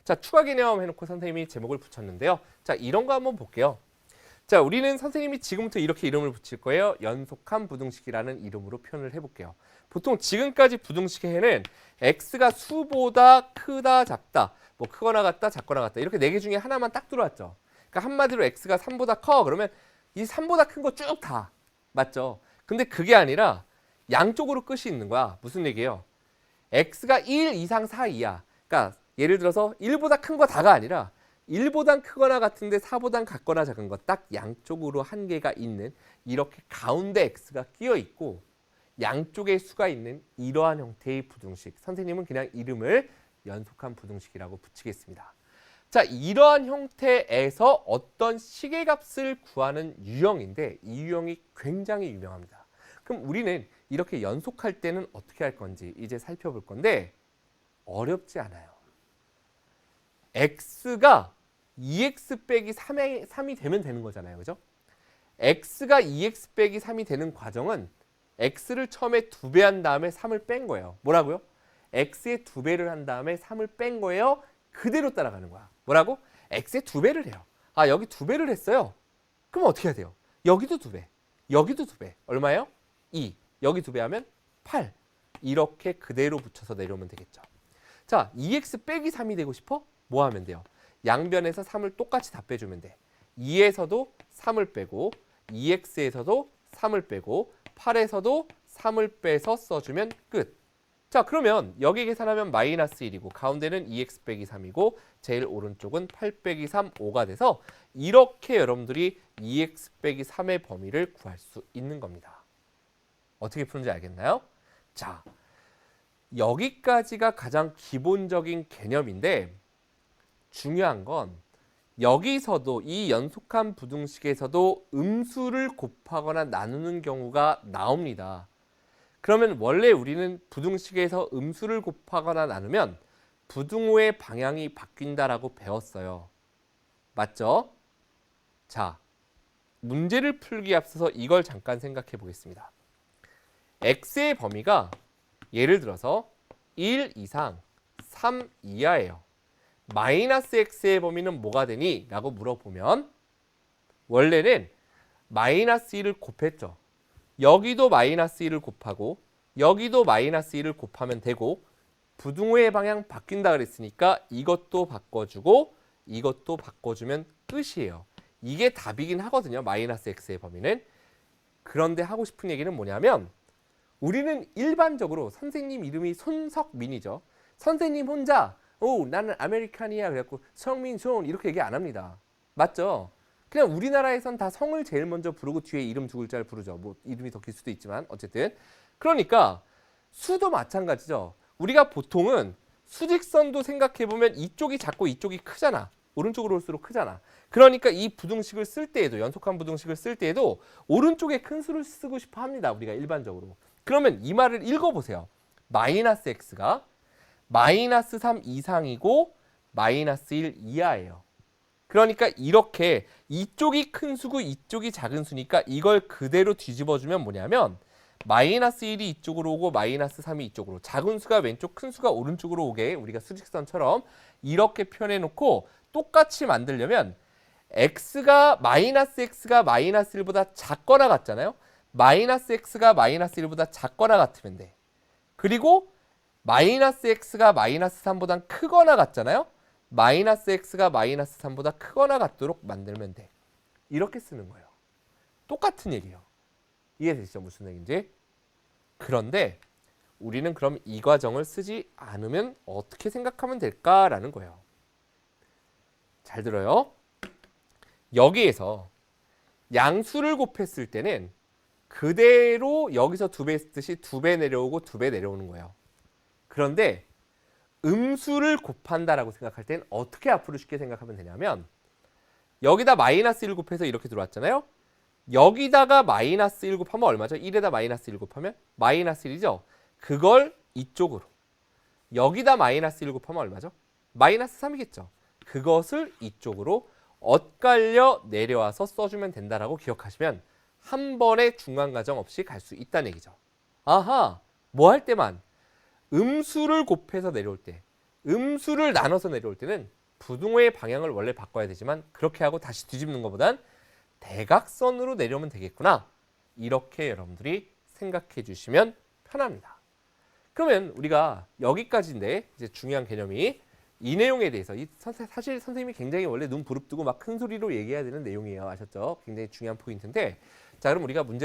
자, 추가 개념 해놓고 선생님이 제목을 붙였는데요. 자, 이런 거 한번 볼게요. 자, 우리는 선생님이 지금부터 이렇게 이름을 붙일 거예요. 연속한 부등식이라는 이름으로 표현을 해볼게요. 보통 지금까지 부등식에는 x가 수보다 크다, 작다, 뭐 크거나 같다, 작거나 같다 이렇게 네 개 중에 하나만 딱 들어왔죠. 그러니까 한마디로 x가 3보다 커 그러면 이 3보다 큰 거 쭉 다 맞죠? 근데 그게 아니라 양쪽으로 끝이 있는 거야. 무슨 얘기예요? x가 1 이상 4 이하. 그러니까 예를 들어서 1보다 큰 거 다가 아니라 1보단 크거나 같은데 4보단 같거나 작은 거 딱 양쪽으로 한 개가 있는 이렇게 가운데 x가 끼어 있고 양쪽에 수가 있는 이러한 형태의 부등식. 선생님은 그냥 이름을 연속한 부등식이라고 붙이겠습니다. 자, 이러한 형태에서 어떤 시계값을 구하는 유형인데 이 유형이 굉장히 유명합니다. 그럼 우리는 이렇게 연속할 때는 어떻게 할 건지 이제 살펴볼 건데 어렵지 않아요. x가 2x 빼기 3이 되면 되는 거잖아요. 그죠? x가 2x 빼기 3이 되는 과정은 x를 처음에 2배 한 다음에 3을 뺀 거예요. 뭐라고요? x의 2배를 한 다음에 3을 뺀 거예요. 그대로 따라가는 거야. 뭐라고? x의 2배를 해요. 아, 여기 2배를 했어요. 그럼 어떻게 해야 돼요? 여기도 2배, 여기도 2배. 얼마예요? 2. 여기 2배 하면 8. 이렇게 그대로 붙여서 내려오면 되겠죠. 자, 2x 빼기 3이 되고 싶어? 뭐 하면 돼요? 양변에서 3을 똑같이 다 빼주면 돼. 2에서도 3을 빼고 2x에서도 3을 빼고 8에서도 3을 빼서 써주면 끝. 자, 그러면 여기 계산하면 마이너스 1이고 가운데는 2x 빼기 3이고 제일 오른쪽은 8 빼기 3, 5가 돼서 이렇게 여러분들이 2x 빼기 3의 범위를 구할 수 있는 겁니다. 어떻게 푸는지 알겠나요? 자, 여기까지가 가장 기본적인 개념인데 중요한 건 여기서도 이 연속한 부등식에서도 음수를 곱하거나 나누는 경우가 나옵니다. 그러면 원래 우리는 부등식에서 음수를 곱하거나 나누면 부등호의 방향이 바뀐다라고 배웠어요. 맞죠? 자, 문제를 풀기에 앞서서 이걸 잠깐 생각해 보겠습니다. x의 범위가 예를 들어서 1 이상 3 이하예요. 마이너스 x의 범위는 뭐가 되니? 라고 물어보면 원래는 마이너스 1을 곱했죠. 여기도 마이너스 1을 곱하고 여기도 마이너스 1을 곱하면 되고 부등호의 방향 바뀐다 그랬으니까 이것도 바꿔주고 이것도 바꿔주면 끝이에요. 이게 답이긴 하거든요. 마이너스 x의 범위는. 그런데 하고 싶은 얘기는 뭐냐면 우리는 일반적으로 선생님 이름이 손석민이죠. 선생님 혼자 나는 아메리칸이야 그래갖고 성민손 이렇게 얘기 안 합니다. 맞죠? 그냥 우리나라에선 다 성을 제일 먼저 부르고 뒤에 이름 두 글자를 부르죠. 뭐 이름이 더 길 수도 있지만 어쨌든. 그러니까 수도 마찬가지죠. 우리가 보통은 수직선도 생각해보면 이쪽이 작고 이쪽이 크잖아. 오른쪽으로 올수록 크잖아. 그러니까 이 부등식을 쓸 때에도 연속한 부등식을 쓸 때에도 오른쪽에 큰 수를 쓰고 싶어 합니다. 우리가 일반적으로. 그러면 이 말을 읽어보세요. 마이너스 x가 마이너스 3 이상이고 마이너스 1 이하예요. 그러니까 이렇게 이쪽이 큰 수고 이쪽이 작은 수니까 이걸 그대로 뒤집어주면 뭐냐면 마이너스 1이 이쪽으로 오고 마이너스 3이 이쪽으로 이쪽으로 수가 왼쪽 큰 수가 오른쪽으로 오게 우리가 수직선처럼 이렇게 표현해놓고 똑같이 만들려면 x가 마이너스 1보다 작거나 같잖아요. 마이너스 x가 마이너스 1보다 작거나 같으면 돼. 그리고 마이너스 x가 마이너스 3보다 크거나 같잖아요. 마이너스 x가 마이너스 3보다 크거나 같도록 만들면 돼. 이렇게 쓰는 거예요. 똑같은 얘기예요. 이해되시죠? 무슨 얘기인지? 그런데 우리는 그럼 이 과정을 쓰지 않으면 어떻게 생각하면 될까라는 거예요. 잘 들어요. 여기에서 양수를 곱했을 때는 그대로 여기서 2배 했듯이 2배 내려오고 2배 내려오는 거예요. 그런데 음수를 곱한다라고 생각할 땐 어떻게 앞으로 쉽게 생각하면 되냐면 여기다 마이너스 1 곱해서 이렇게 들어왔잖아요. 여기다가 마이너스 1 곱하면 얼마죠? 1에다 마이너스 1 곱하면 마이너스 1이죠. 그걸 이쪽으로. 여기다 마이너스 1 곱하면 얼마죠? 마이너스 3이겠죠. 그것을 이쪽으로 엇갈려 내려와서 써주면 된다라고 기억하시면 한 번에 중간 과정 없이 갈 수 있다는 얘기죠. 아하, 뭐 할 때만 음수를 곱해서 내려올 때 음수를 나눠서 내려올 때는 부등호의 방향을 원래 바꿔야 되지만 그렇게 하고 다시 뒤집는 것보단 대각선으로 내려오면 되겠구나. 이렇게 여러분들이 생각해 주시면 편합니다. 그러면 우리가 여기까지인데 이제 중요한 개념이 이 내용에 대해서 사실 선생님이 굉장히 원래 눈 부릅뜨고 막 큰 소리로 얘기해야 되는 내용이에요. 아셨죠? 굉장히 중요한 포인트인데 자 그럼 우리가 문제를